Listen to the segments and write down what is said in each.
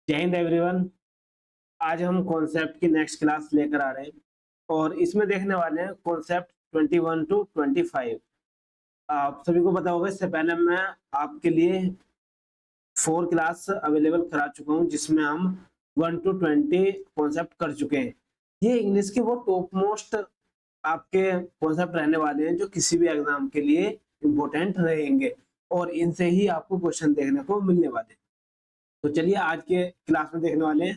जय हिंद एवरीवन। आज हम कॉन्सेप्ट की नेक्स्ट क्लास लेकर आ रहे हैं और इसमें देखने वाले हैं कॉन्सेप्ट 21 टू 25। आप सभी को पता होगा, इससे पहले मैं आपके लिए 4 क्लास अवेलेबल करा चुका हूं जिसमें हम 1 टू 20 कॉन्सेप्ट कर चुके हैं। ये इंग्लिश के वो टॉप मोस्ट आपके कॉन्सेप्ट रहने वाले हैं जो किसी भी एग्जाम के लिए इम्पोर्टेंट रहेंगे और इनसे ही आपको क्वेश्चन देखने को मिलने वाले हैं। तो चलिए आज के क्लास में देखने वाले हैं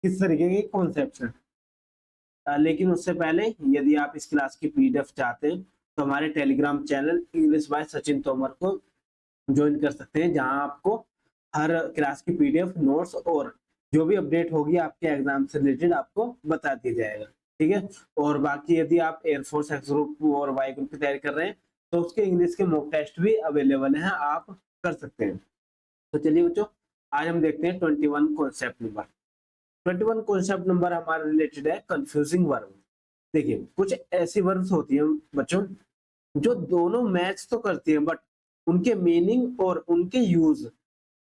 किस तरीके के कॉन्सेप्ट हैं। लेकिन उससे पहले यदि आप इस क्लास की पीडीएफ चाहते हैं तो हमारे Telegram channel English by Sachin Tomar को ज्वाइन कर सकते हैं, जहां आपको हर क्लास की पीडीएफ, नोट्स और जो भी अपडेट होगी आपके एग्जाम से रिलेटेड आपको बता दिया जाएगा। ठीक है। और बाकी यदि आप एयरफोर्स एक्स ग्रुप और वाई ग्रुप की तैयारी कर रहे हैं तो उसके इंग्लिश के मॉक टेस्ट भी अवेलेबल हैं, आप कर सकते हैं। तो चलिए बच्चों, आज हम देखते हैं 21 कॉन्सेप्ट नंबर। 21 कॉन्सेप्ट नंबर हमारा रिलेटेड है कंफ्यूजिंग वर्ब। देखिए, कुछ ऐसी वर्ब्स होती हैं बच्चों जो दोनों मैच तो करती हैं बट उनके मीनिंग और उनके यूज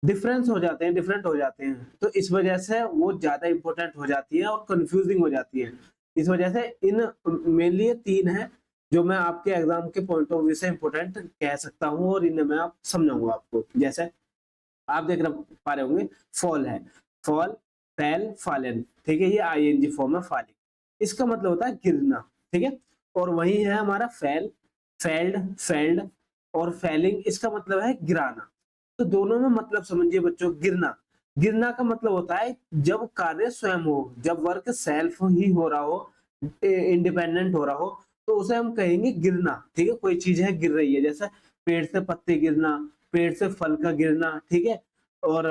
डिफरेंस हो जाते हैं, डिफरेंट हो जाते हैं। तो इस वजह से वो ज्यादा इंपॉर्टेंट हो जाती है और कंफ्यूजिंग हो जाती है। इस वजह से इन मेनली ये 3 है जो मैं आपके एग्जाम के पॉइंट ऑफ व्यू से इंपॉर्टेंट कह सकता हूँ और इन्हें मैं आप समझाऊंगा आपको। जैसे आप देख पा रहे होंगे, फॉल है, फॉल, फैल, फॉलन। ठीक है, ये आईएनजी फॉर्म है फॉलिंग। इसका मतलब होता है गिरना। ठीक है। और वही है हमारा फैल, फैल्ड, फैल्ड और फैलिंग, इसका मतलब है गिराना। तो दोनों में मतलब समझिए बच्चों, गिरना, गिरना का मतलब होता है जब कार्य स्वयं हो, जब वर्क सेल्फ ही हो रहा हो, इंडिपेंडेंट हो रहा हो, तो उसे हम कहेंगे गिरना। ठीक है, कोई चीज है गिर रही है, जैसे पेड़ से पत्ते गिरना, पेड़ से फल का गिरना। ठीक है। और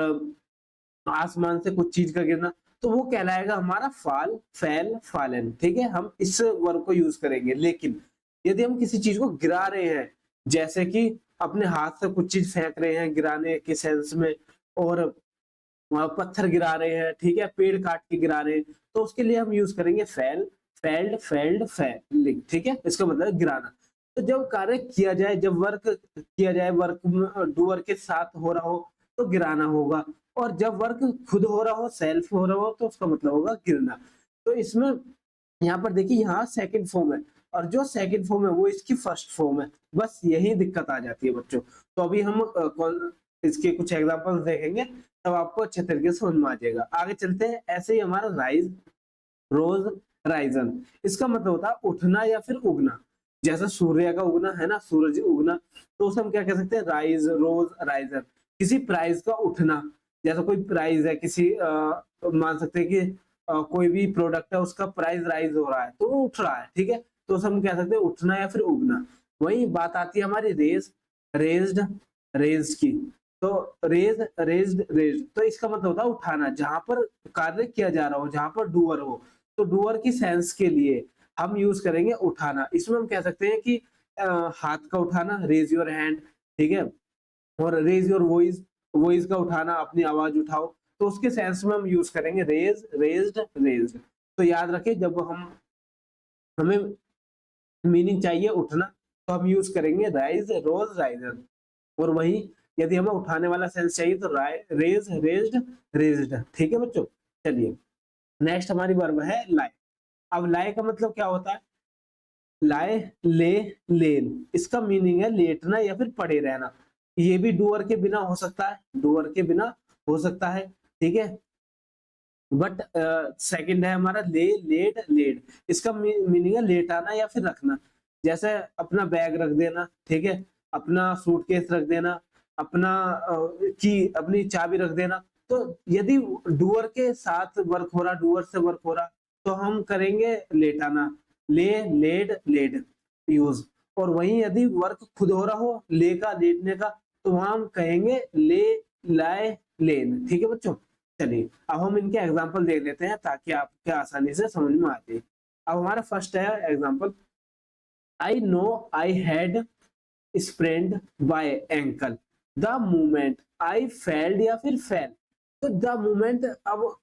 आसमान से कुछ चीज का गिरना, तो वो कहलाएगा हमारा फाल, फैल, फालन। ठीक है, हम इस वर्ब को यूज करेंगे। लेकिन यदि हम किसी चीज को गिरा रहे हैं, जैसे कि अपने हाथ से कुछ चीज फेंक रहे हैं गिराने के सेंस में, और पत्थर गिरा रहे हैं, ठीक है, पेड़ काट के गिरा रहे हैं, तो उसके लिए हम यूज करेंगे फैल, फैल्ड, फैल्ड, फैलिंग। ठीक है, इसका मतलब है गिराना। तो जब कार्य किया जाए, जब वर्क किया जाए, वर्क डूअर के साथ हो रहा हो तो गिराना होगा, और जब वर्क खुद हो रहा हो, सेल्फ हो रहा हो, तो उसका मतलब होगा गिरना। तो इसमें यहाँ पर देखिए, यहाँ सेकंड फॉर्म है और जो सेकंड फॉर्म है वो इसकी फर्स्ट फॉर्म है। बस यही दिक्कत आ जाती है बच्चों। तो अभी हम इसके कुछ एग्जांपल्स देखेंगे, तब आपको अच्छे तरीके से समझ में आ जाएगा। आगे चलते हैं। ऐसे ही हमारा राइज, रोज, राइजन, इसका मतलब होता है उठना या फिर उगना। जैसा सूर्य का उगना है ना, सूरज उगना, तो उसे हम क्या कह सकते हैं, राइज, रोज, राइजन। किसी प्राइस का उठना, जैसा कोई प्राइस है किसी मान सकते हैं कि कोई भी प्रोडक्ट है, उसका प्राइस राइज हो रहा है तो वो उठ रहा है। ठीक है, तो उसे हम कह सकते हैं उठना या फिर उगना। वही बात आती है हमारी रेज, रेज्ड, रेज की। तो रेज, रेज्ड, रेज्ड, तो इसका मतलब होता है उठाना, जहां पर कार्य किया जा रहा हो, जहां पर डूअर हो। तो डूअर की सेंस के लिए हम यूज करेंगे उठाना। इसमें हम कह सकते हैं कि हाथ का उठाना, रेज योर हैंड। ठीक है। और रेज योर वॉइस, वॉइस का उठाना, अपनी आवाज उठाओ, तो उसके सेंस में हम यूज करेंगे रेज, रेज्ड, रेज्ड। तो याद रखें, जब हम हमें मीनिंग चाहिए उठना तो हम यूज करेंगे राइज, रोज, राइजर। और वही यदि हमें उठाने वाला सेंस चाहिए तो रेज, रेज्ड, रेज्ड। ठीक है बच्चों। चलिए, नेक्स्ट हमारी वर्ब है लाई। अब लाई का मतलब क्या होता है, लाए, ले, लेन, इसका मीनिंग है लेटना या फिर पड़े रहना। ये भी डूअर के बिना हो सकता है, डूअर के बिना हो सकता है। ठीक है। बट सेकंड है हमारा ले, लेट, लेड, इसका मीनिंग है लेटाना या फिर रखना। जैसे अपना बैग रख देना, ठीक है, अपना सूटकेस रख देना, अपना की अपनी चाबी रख देना। तो यदि डूअर के साथ वर्क हो रहा, डूअर से वर्क हो रहा, तो हम करेंगे लेटाना, ले, लेड, लेड यूज। और वहीं यदि वर्क खुद हो रहा हो, ले का, लेटने का, तो वहां हम कहेंगे ले, लाए, लेन। ठीक है बच्चों। चलिए, अब हम इनके एग्जाम्पल देख लेते हैं ताकि आपके आसानी से समझ में आ जाए। अब हमारा फर्स्ट है example, I know I had sprained by ankle the moment I felled या फिर फेल। तो द मोमेंट, अब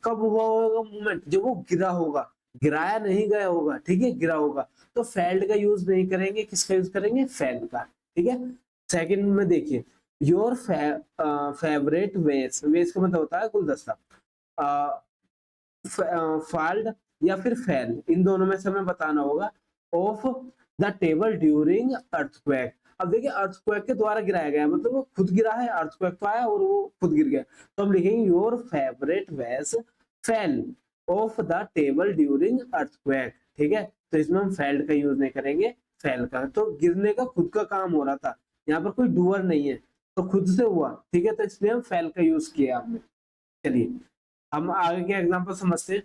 कब हुआ होगा मोमेंट, जब वो गिरा होगा, गिराया नहीं गया होगा। ठीक है, गिरा होगा। तो फेल्ड का यूज नहीं करेंगे, किसका यूज करेंगे, फेल का। ठीक है। सेकंड में देखिए, योर फेवरेट वेस, वेस का मतलब होता है गुलदस्ता। फॉल्ड या फिर फेल, इन दोनों में से हमें बताना होगा of the table during earthquake. अब देखिए अर्थक्वेक के द्वारा गिराया गया, मतलब वो खुद गिरा है, अर्थक्वेक तो आया और वो खुद गिर गया, तो हम लिखेंगे your favourite vase fell off the table during earthquake. ठीक है, तो इसमें हम फेल्ड का यूज नहीं करेंगे, फेल का। तो गिरने का खुद का काम हो रहा था, यहाँ पर कोई डूअर नहीं है, तो खुद से हुआ। ठीक है, तो इसलिए हम फेल का यूज किया हमने। चलिए हम आगे के एग्जांपल समझते हैं।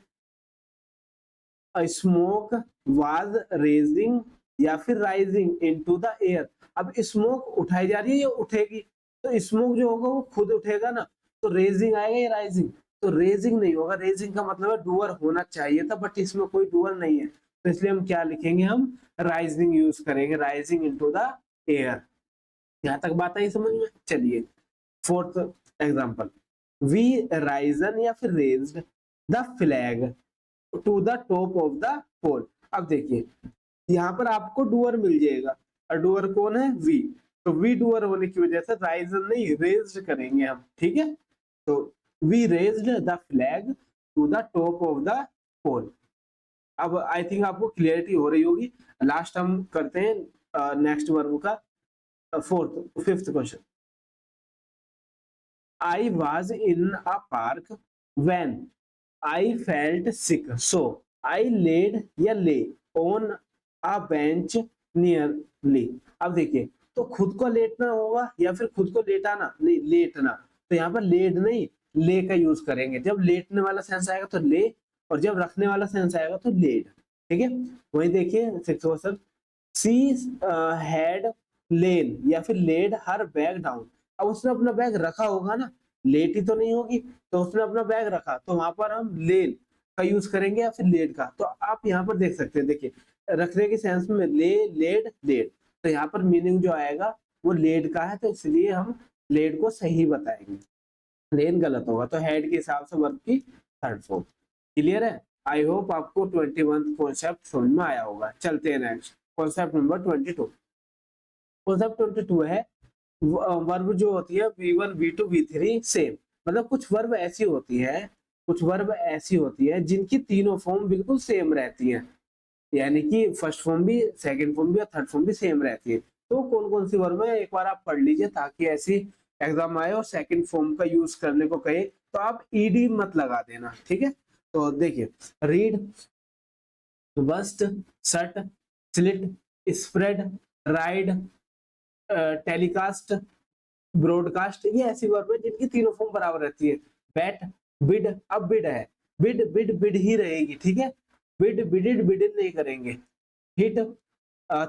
स्मोक वाज रेजिंग या फिर राइजिंग इनटू द एयर। अब स्मोक उठाई जा रही है या उठेगी, तो स्मोक जो होगा वो खुद उठेगा ना, तो रेजिंग आएगा या राइजिंग, तो रेजिंग नहीं होगा। रेजिंग का मतलब है डूअर होना चाहिए था, बट इसमें कोई डूअर नहीं है, तो इसलिए हम क्या लिखेंगे, हम राइजिंग यूज करेंगे, राइजिंग इनटू द एयर। यहाँ तक बात आई समझ में। चलिए फोर्थ एग्जांपल, वी राइजन या फिर raised the flag to the top of the pole. अब देखिए यहाँ पर आपको डूअर मिल जाएगा, और डूअर कौन है, वी, तो वी डूअर होने की वजह से राइजन नहीं रेज्ड करेंगे हम। ठीक है, तो we raised the flag to the top of the pole. अब आई थिंक आपको क्लियरिटी हो रही होगी। लास्ट हम करते हैं नेक्स्ट वर्ब का fifth question. I was in a park when I felt sick, so I laid या lay on a bench nearly। अब देखिए, तो खुद को लेटना होगा या फिर खुद को लेटाना, नहीं लेटना, तो यहाँ पर लेड नहीं ले का यूज करेंगे। जब लेटने वाला सेंस आएगा तो ले, और जब रखने वाला सेंस आएगा तो लेड। ठीक है, वही देखिए सिक्स क्वेश्चन, सी हैड लेन या फिर लेड हर बैग डाउन। अब उसने अपना बैग रखा होगा ना, लेटी तो नहीं होगी, तो उसने अपना बैग रखा, तो वहां पर हम लेन का यूज करेंगे या फिर लेड का। तो आप यहाँ पर देख सकते हैं, देखिए रखने के सेंस में ले लेड लेड, तो यहाँ पर मीनिंग जो आएगा वो लेड का है, तो इसलिए हम लेड को सही बताएंगे, लेन गलत होगा। तो हेड के हिसाब से वर्ब की थर्ड फॉर्म। क्लियर है, आई होप आपको 21 कॉन्सेप्ट समझ में आया होगा। चलते हैं नेक्स्ट कॉन्सेप्ट नंबर 22। कॉन्सेप्ट 22 है वर्ब जो होती है V1 V2 V3 सेम, मतलब कुछ वर्ब ऐसी होती है, कुछ वर्ब ऐसी होती है जिनकी तीनों फॉर्म बिल्कुल सेम रहती हैं, यानी कि फर्स्ट फॉर्म भी, सेकंड फॉर्म भी और थर्ड फॉर्म भी सेम रहती है। तो कौन कौन सी वर्ब है एक बार आप पढ़ लीजिए, ताकि ऐसी एग्जाम आए और सेकंड फॉर्म का यूज करने को कहे तो आप ईडी मत लगा देना। ठीक है, तो देखिए रीड, बस्ट, सट, slit, spread, ride, telecast, broadcast, ये ऐसी वर्ब है जिनकी तीनों फॉर्म बराबर रहती है। बैट, बिड, अब बिड है, बिड बिड बिड ही रहेगी। ठीक है, बिड बिडिड बिडिड नहीं करेंगे। हिट,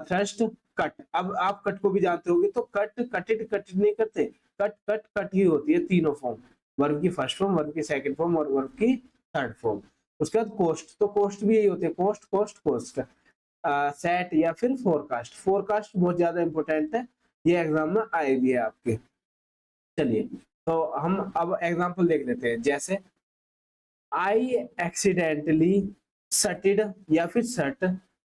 थ्रस्ट, कट, अब आप कट को भी जानते होंगे, तो कट कटिड कटिड नहीं करते, कट कट कट ही होती है तीनों फॉर्म, वर्ब की फर्स्ट फॉर्म, वर्ब की सेकंड फॉर्म और वर्ब की थर्ड फॉर्म। उसके बाद कोस्ट, तो कोस्ट भी यही होती है, कोस्ट कोस्ट कोस्ट। सेट या फिर फोरकास्ट, फोरकास्ट बहुत ज्यादा इंपॉर्टेंट है, ये एग्जाम में आए भी है आपके। चलिए तो हम अब एग्जांपल देख लेते हैं, जैसे आई एक्सीडेंटली सटेड या फिर सट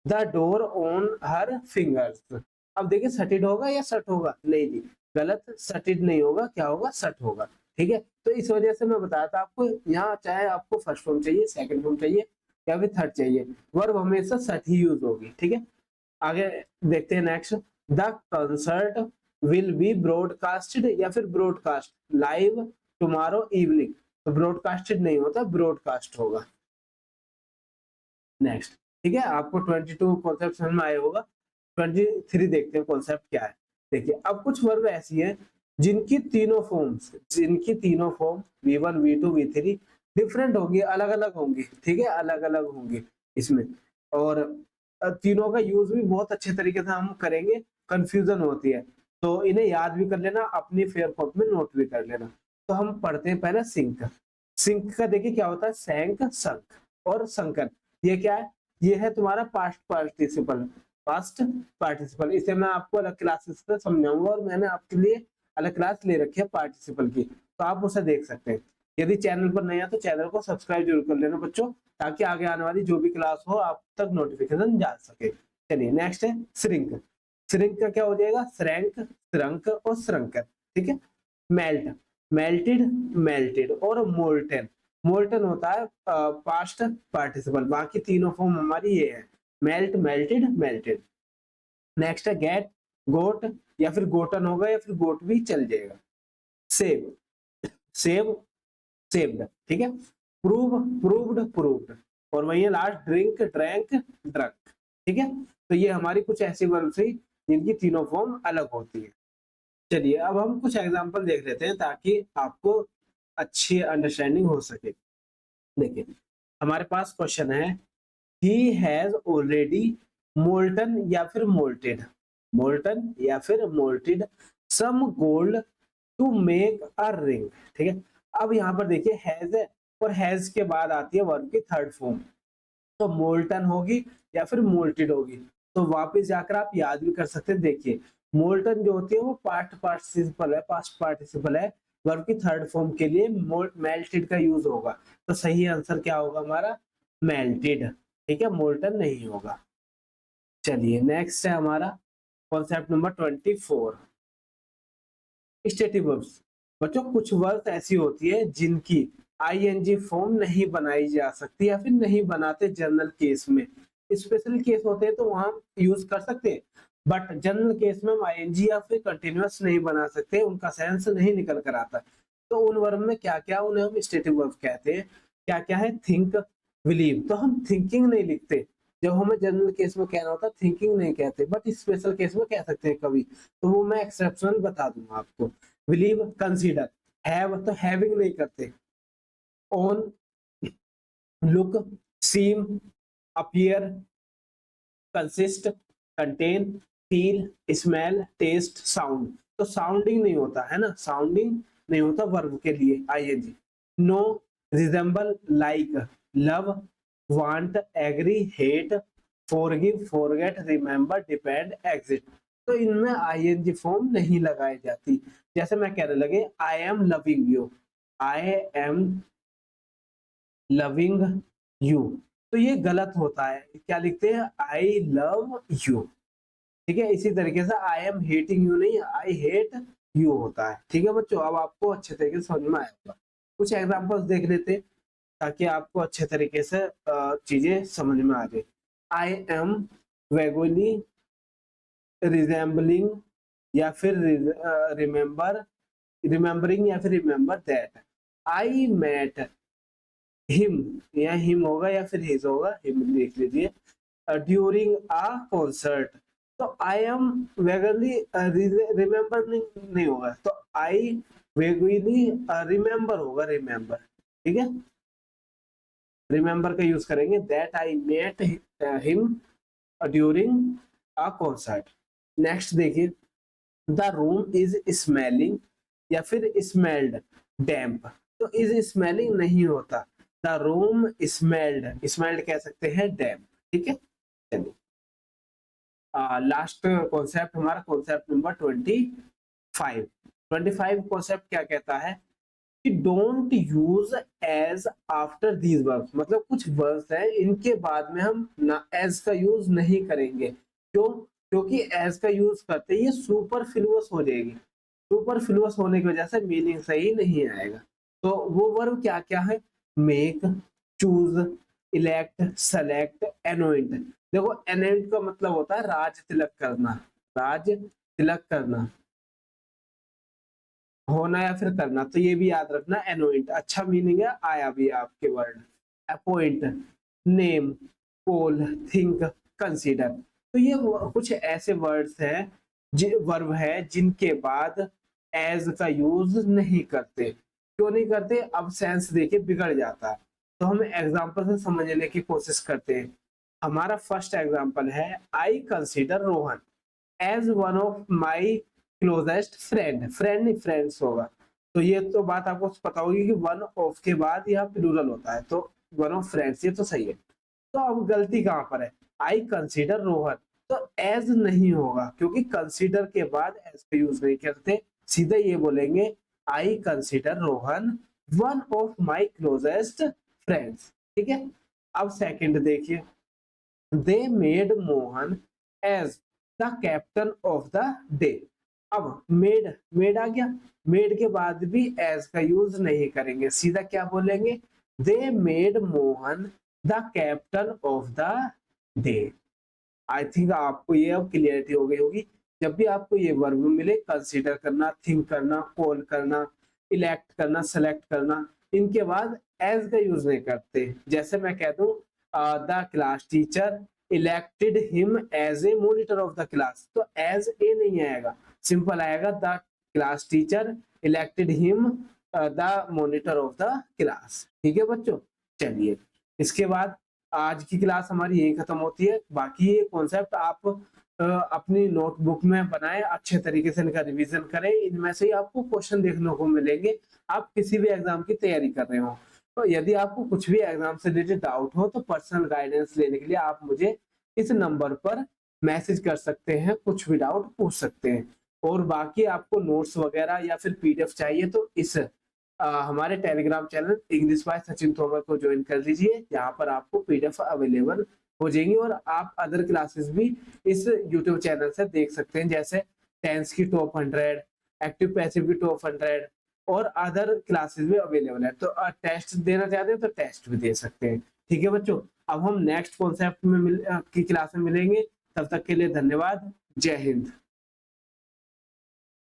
the door on her fingers. अब देखिए सटेड होगा या सट होगा, नहीं जी गलत, सटेड नहीं होगा, क्या होगा, सट होगा। ठीक है, तो इस वजह से मैं बताया था आपको, यहाँ चाहे आपको फर्स्ट फॉर्म चाहिए, सेकंड फॉर्म चाहिए या फिर थर्ड चाहिए, वर्ब हमेशा सट ही यूज होगी। ठीक है, आगे देखते हैं next, the concert will be broadcasted या फिर ब्रॉडकास्ट लाइव टुमारो इवनिंग, तो ब्रॉडकास्टेड नहीं होता, ब्रॉडकास्ट होगा। नेक्स्ट, ठीक है, आपको 22 कॉन्सेप्ट समझ में आया होगा। 23 देखते हैं कॉन्सेप्ट क्या है। देखिए अब कुछ वर्ब ऐसी है जिनकी तीनों form V1 V2 V3 different होंगी, अलग अलग होंगी। ठीक है, अलग अलग होंगी इसमें, और तीनों का यूज भी बहुत अच्छे तरीके से हम करेंगे, कंफ्यूजन होती है, तो इन्हें याद भी कर लेना, अपनी फेयर कॉपी में नोट भी कर लेना। तो हम पढ़ते हैं पहले सिंक। सिंक का देखिए क्या होता है, सैंक, संक और संकर। ये क्या है, ये है तुम्हारा पास्ट पार्टिसिपल, पास्ट पार्टिसिपल। इसे मैं आपको अलग क्लासेस में समझाऊंगा, और मैंने आपके लिए अलग क्लास ले रखी है पार्टिसिपल की, तो आप उसे देख सकते हैं। यदि चैनल पर नया तो चैनल को सब्सक्राइब जरूर कर लेना बच्चों, ताकि आगे आने वाली जो भी क्लास हो आप तक नोटिफिकेशन जा सके। चलिए नेक्स्ट है श्रिंक। श्रिंक का क्या हो जाएगा, श्रैंक, श्रंक और श्रंकर। ठीक है, मेल्ट, मेल्टेड, मेल्टेड और मोल्टन। मोल्टन होता है पास्ट पार्टिसिपल, बाकी तीनों फॉर्म हमारी ये है, मेल्ट, मेल्टेड, मेल्टेड। नेक्स्ट है गेट, गोट, या फिर गोटन होगा या फिर गोट भी चल जाएगा। सेव, सेव, सेव्ड, ठीक है। प्रूव, प्रूव्ड, प्रूव्ड, और वही है लास्ट ड्रिंक, ड्रैंक, ड्रंक, ठीक है। तो ये हमारी कुछ ऐसी वर्ब थी जिनकी तीनों फॉर्म अलग होती है। चलिए अब हम कुछ एग्जांपल देख लेते हैं ताकि आपको अच्छी अंडरस्टैंडिंग हो सके। देखिए हमारे पास क्वेश्चन है, ही हैज ऑलरेडी मोल्टन या फिर मोल्टेड, मोल्टन या फिर molted some gold to make a ring, ठीक है। अब यहाँ पर देखिए हैज है और हैज के बाद आती है वर्ब की थर्ड फॉर्म, तो मोल्टन होगी या फिर मोल्टेड होगी। तो वापस जाकर आप याद भी कर सकते हैं। देखिए मोल्टन जो होती है वो पास्ट पार्टिसिपल है, पास्ट पार्टिसिपल है, वर्ब की थर्ड फॉर्म के लिए मेल्टेड का यूज होगा। तो सही आंसर क्या होगा हमारा, मेल्टेड, ठीक है, मोल्टन नहीं होगा। चलिए नेक्स्ट है हमारा कॉन्सेप्ट नंबर 24, स्टेटिव वर्ब्स। बच्चों कुछ वर्ब ऐसी होती है जिनकी आईएनजी फॉर्म नहीं बनाई जा सकती या फिर नहीं बनाते जनरल केस में। स्पेशल केस होते हैं तो वहां यूज कर सकते हैं, बट जनरल केस में हम आईएनजी या फिर कंटिन्यूअस नहीं बना सकते, उनका सेंस नहीं निकल कर आता। तो उन वर्ब में क्या क्या, उन्हें हम स्टेटिव वर्ब कहते हैं। क्या क्या है, थिंक, बिलीव, तो हम थिंकिंग नहीं लिखते, जब हमें जनरल केस में कहना होता है थिंकिंग नहीं कहते, बट स्पेशल केस में कह सकते हैं कभी, तो वो मैं एक्सेप्शन बता दूंगा आपको। बिलीव, कंसीडर, हैव तो हैविंग नहीं करते, own, look, seem, appear, consist, contain, feel, smell, taste, sound, तो साउंडिंग नहीं होता है ना, साउंडिंग नहीं होता वर्ब के लिए ING. Know, resemble, like, love, want, agree, hate, forgive, forget, remember, depend, exist, तो इनमें आईएनजी फॉर्म नहीं लगाई जाती। जैसे मैं कहने लगे I am loving you, I am loving you, तो ये गलत होता है, क्या लिखते हैं, आई लव यू, ठीक है। इसी तरीके से आई एम हेटिंग यू नहीं, आई हेट यू होता है, ठीक है बच्चों। अब आपको अच्छे तरीके से समझ में आएगा। कुछ एग्जांपल्स देख लेते हैं ताकि आपको अच्छे तरीके से चीजें समझ में आ जाए। आई एम वेगुअली रिजेंबलिंग, या फिर रिमेंबर, रिमेंबरिंग, या फिर remember that. I met him, या हिम होगा या फिर हिज होगा, हिम लिख लीजिए, ड्यूरिंग अ कॉन्सर्ट, तो आई एम वेगली रिमेंबर नहीं होगा, तो आई वेगली रिमेंबर होगा, रिमेंबर, ठीक है, रिमेंबर का यूज करेंगे। That I met him during a concert. Next देखिए, द रूम इज स्मेलिंग, या फिर स्मेल्ड डैम्प, तो इज स्मेलिंग नहीं होता, द रूम स्मेल्ड, स्मेल्ड कह सकते हैं डैम्प, ठीक है। चलिए लास्ट कॉन्सेप्ट हमारा कॉन्सेप्ट नंबर 25। 25 कॉन्सेप्ट क्या कहता है कि don't use as after these verbs, मतलब कुछ वर्ब्स हैं इनके बाद में हम ना एज का यूज नहीं करेंगे। क्यों, क्योंकि एज का यूज करते ये सुपरफ्लुअस हो जाएगी, सुपरफ्लुअस होने की वजह से मीनिंग सही नहीं आएगा। तो वो वर्ब क्या क्या है, मेक, चूज, इलेक्ट, सेलेक्ट, एनोइंट। देखो एनोइंट का मतलब होता है राज तिलक करना, राज तिलक करना, होना या फिर करना, तो ये भी याद रखना। एनोइंट अच्छा मीनिंग है, आया भी आपके word. Appoint, name, call, think, consider, तो ये कुछ ऐसे वर्ड्स हैं, वर्ब है जिनके बाद एज का यूज नहीं करते। क्यों नहीं करते, अब सेंस देखिए बिगड़ जाता है। तो हम एग्जांपल से समझने की कोशिश करते हैं। हमारा फर्स्ट एग्जांपल है, I consider Rohan as one of my closest friend, friend नहीं फ्रेंड्स होगा, तो ये तो बात आपको पता होगी कि वन ऑफ के बाद यहाँ प्लूरल होता है, तो वन ऑफ फ्रेंड्स, ये तो सही है। तो अब गलती कहाँ पर है, आई कंसीडर रोहन, तो एज नहीं होगा क्योंकि कंसीडर के बाद एज का यूज नहीं करते, सीधे ये बोलेंगे I consider Rohan one of my closest friends, ठीक है। अब सेकंड देखिए, they made Mohan as the captain of the day. अब मेड, मेड आ गया, मेड के बाद भी एज का यूज नहीं करेंगे, सीधा क्या बोलेंगे, दे made Mohan the captain of the day. I think आपको ये अब क्लियरिटी हो गई होगी। जब भी आपको ये वर्ब मिले, कंसीडर करना, थिंक करना, कॉल करना, इलेक्ट करना, सेलेक्ट करना, इनके बाद एज का यूज नहीं करते। जैसे मैं कह दूं the class teacher elected him as a monitor of the class, तो एज ए नहीं आएगा, सिंपल आएगा the class teacher elected him the monitor of the class. ठीक है बच्चों, चलिए इसके बाद आज की क्लास हमारी यही खत्म होती है। बाकी ये कॉन्सेप्ट आप अपनी नोटबुक में बनाएं, अच्छे तरीके से इनका रिवीजन करें। इनमें से ही आपको क्वेश्चन देखने को मिलेंगे, आप किसी भी एग्जाम की तैयारी कर रहे हो। तो यदि आपको कुछ भी एग्जाम से रिलेटेड डाउट हो तो पर्सनल गाइडेंस लेने के लिए आप मुझे इस नंबर पर मैसेज कर सकते हैं, कुछ भी डाउट पूछ सकते हैं। और बाकी आपको नोट्स वगैरह या फिर पीडीएफ चाहिए तो इस हमारे Telegram channel English by Sachin Tomar को ज्वाइन कर लीजिए। यहाँ पर आपको पीडीएफ अवेलेबल हो जाएंगी और आप अदर क्लासेस भी इस यूट्यूब चैनल से देख सकते हैं, जैसे टेंस की टॉप 100, एक्टिव पैसिव की टॉप 100 और अदर क्लासेस भी अवेलेबल है। तो टेस्ट देना चाहते हैं तो टेस्ट भी दे सकते हैं। ठीक है बच्चों, अब हम नेक्स्ट कॉन्सेप्ट में की क्लास में मिलेंगे। तब तक के लिए धन्यवाद। जय हिंद।